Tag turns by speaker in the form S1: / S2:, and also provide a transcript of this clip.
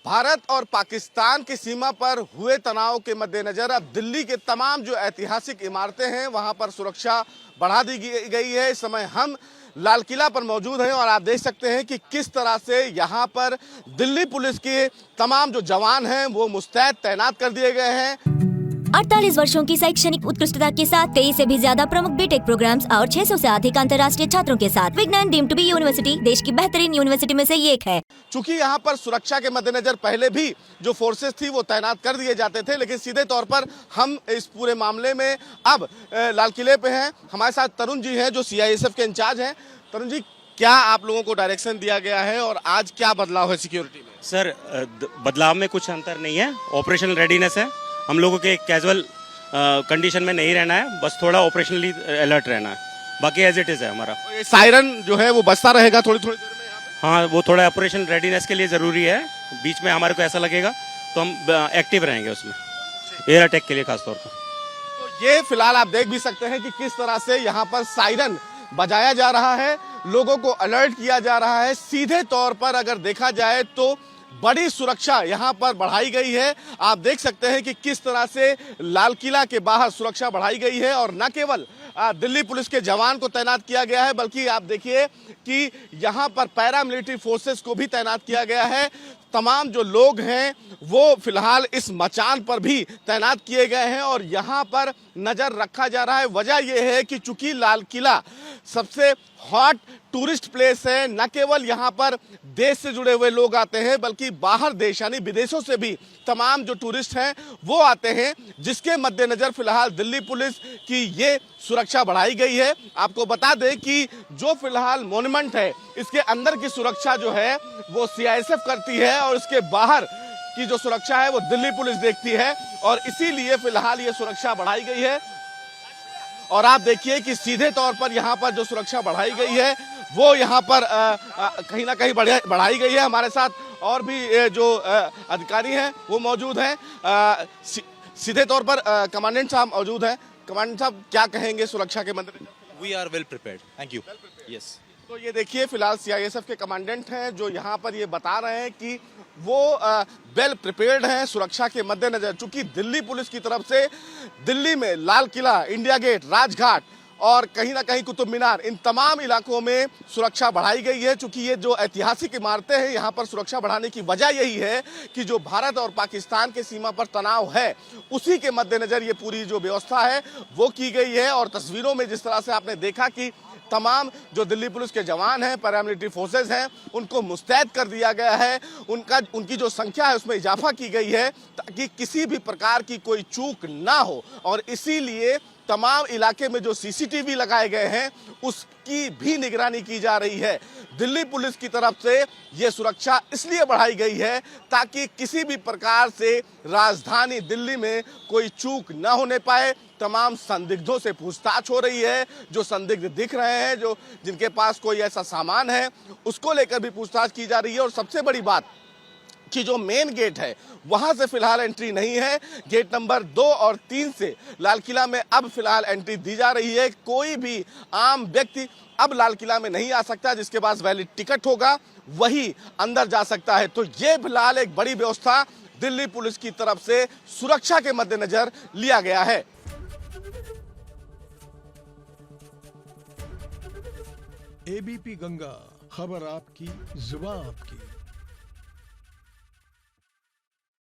S1: भारत और पाकिस्तान की सीमा पर हुए तनाव के मद्देनजर अब दिल्ली के तमाम जो ऐतिहासिक इमारतें हैं वहां पर सुरक्षा बढ़ा दी गई है। इस समय हम लाल किला पर मौजूद हैं और आप देख सकते हैं कि किस तरह से यहां पर दिल्ली पुलिस के तमाम जो जवान हैं वो मुस्तैद तैनात कर दिए गए हैं।
S2: 48 वर्षों की शैक्षणिक उत्कृष्टता के साथ 23 से भी ज्यादा प्रमुख बीटेक प्रोग्राम्स और 600 से अधिक अंतर्राष्ट्रीय छात्रों के साथ विज्ञान डीम्ड टू बी यूनिवर्सिटी देश की बेहतरीन यूनिवर्सिटी में से एक है।
S1: चूंकि यहाँ पर सुरक्षा के मद्देनजर पहले भी जो फोर्सेस थी वो तैनात कर दिए जाते थे, लेकिन सीधे तौर पर हम इस पूरे मामले में अब लाल किले पे हैं। हमारे साथ तरुण जी हैं जो CISF के इंचार्ज हैं। तरुण जी, क्या आप लोगों को डायरेक्शन दिया गया है और आज क्या बदलाव है सिक्योरिटी में?
S3: सर, बदलाव में कुछ अंतर नहीं है। ऑपरेशनल रेडीनेस है। हम लोगों के कैजुअल कंडीशन में नहीं रहना है, बस थोड़ा ऑपरेशनली अलर्ट रहना है, बाकी एज इट इज़ है हमारा।
S1: सायरन जो है वो बजता रहेगा थोड़ी थोड़ी देर में यहाँ पे?
S3: हाँ, वो थोड़ा ऑपरेशन रेडीनेस के लिए ज़रूरी है। बीच में हमारे को ऐसा लगेगा तो हम एक्टिव रहेंगे उसमें, एयर अटैक के लिए खासतौर पर।
S1: तो ये फिलहाल आप देख भी सकते हैं कि किस तरह से यहाँ पर सायरन बजाया जा रहा है, लोगों को अलर्ट किया जा रहा है। सीधे तौर पर अगर देखा जाए तो बड़ी सुरक्षा यहाँ पर बढ़ाई गई है। आप देख सकते हैं कि किस तरह से लाल किला के बाहर सुरक्षा बढ़ाई गई है और न केवल दिल्ली पुलिस के जवान को तैनात किया गया है, बल्कि आप देखिए कि यहाँ पर पैरामिलिट्री फोर्सेस को भी तैनात किया गया है। तमाम जो लोग हैं वो फिलहाल इस मचान पर भी तैनात किए गए हैं और यहाँ पर नज़र रखा जा रहा है। वजह यह है कि चूंकि लाल किला सबसे हॉट टूरिस्ट प्लेस है, न केवल यहाँ पर देश से जुड़े हुए लोग आते हैं बल्कि बाहर देश यानी विदेशों से भी तमाम जो टूरिस्ट हैं वो आते हैं, जिसके मद्देनजर फिलहाल दिल्ली पुलिस की ये सुरक्षा बढ़ाई गई है। आपको बता दें कि जो फिलहाल मॉन्यूमेंट है इसके अंदर की सुरक्षा जो है वो CISF करती है और इसके बाहर की जो सुरक्षा है वो दिल्ली पुलिस देखती है और इसीलिए फिलहाल ये सुरक्षा बढ़ाई गई है। और आप देखिए कि सीधे तौर पर यहाँ पर जो सुरक्षा बढ़ाई गई है वो यहाँ पर कहीं ना कहीं बढ़ाई गई है। हमारे साथ और भी जो अधिकारी हैं वो मौजूद हैं। सीधे तौर पर कमांडेंट साहब मौजूद हैं। कमांडेंट साहब, क्या कहेंगे सुरक्षा के मद्देनजर?
S4: We are well prepared. Thank you. Yes.
S1: तो ये देखिए फिलहाल CISF के कमांडेंट हैं जो यहाँ पर ये बता रहे हैं कि वो वेल प्रिपेयर्ड हैं सुरक्षा के मद्देनजर। चूंकि दिल्ली पुलिस की तरफ से दिल्ली में लाल किला, इंडिया गेट, राजघाट और कहीं ना कहीं कुतुब मीनार, इन तमाम इलाकों में सुरक्षा बढ़ाई गई है। चूंकि ये जो ऐतिहासिक इमारतें हैं यहाँ पर सुरक्षा बढ़ाने की वजह यही है कि जो भारत और पाकिस्तान के सीमा पर तनाव है उसी के मद्देनजर ये पूरी जो व्यवस्था है वो की गई है। और तस्वीरों में जिस तरह से आपने देखा कि तमाम जो दिल्ली पुलिस के जवान हैं, पैरामिलिट्री फोर्सेस हैं, उनको मुस्तैद कर दिया गया है। उनकी जो संख्या है उसमें इजाफा की गई है ताकि किसी भी प्रकार की कोई चूक ना हो और इसीलिए तमाम इलाके में जो CCTV लगाए गए हैं उसकी भी निगरानी की जा रही है। दिल्ली पुलिस की तरफ से ये सुरक्षा इसलिए बढ़ाई गई है ताकि किसी भी प्रकार से राजधानी दिल्ली में कोई चूक न होने पाए। तमाम संदिग्धों से पूछताछ हो रही है। जो संदिग्ध दिख रहे हैं, जो जिनके पास कोई ऐसा सामान है उसको लेकर भी पूछताछ की जा रही है। और सबसे बड़ी बात कि जो मेन गेट है वहां से फिलहाल एंट्री नहीं है। गेट नंबर 2 और 3 से लाल किला में अब फिलहाल एंट्री दी जा रही है। कोई भी आम व्यक्ति अब लाल किला में नहीं आ सकता, जिसके पास वैलिड टिकट होगा वही अंदर जा सकता है। तो ये फिलहाल एक बड़ी व्यवस्था दिल्ली पुलिस की तरफ से सुरक्षा के मद्देनजर लिया गया है।
S5: ABP गंगा, खबर आपकी, जुबान आपकी।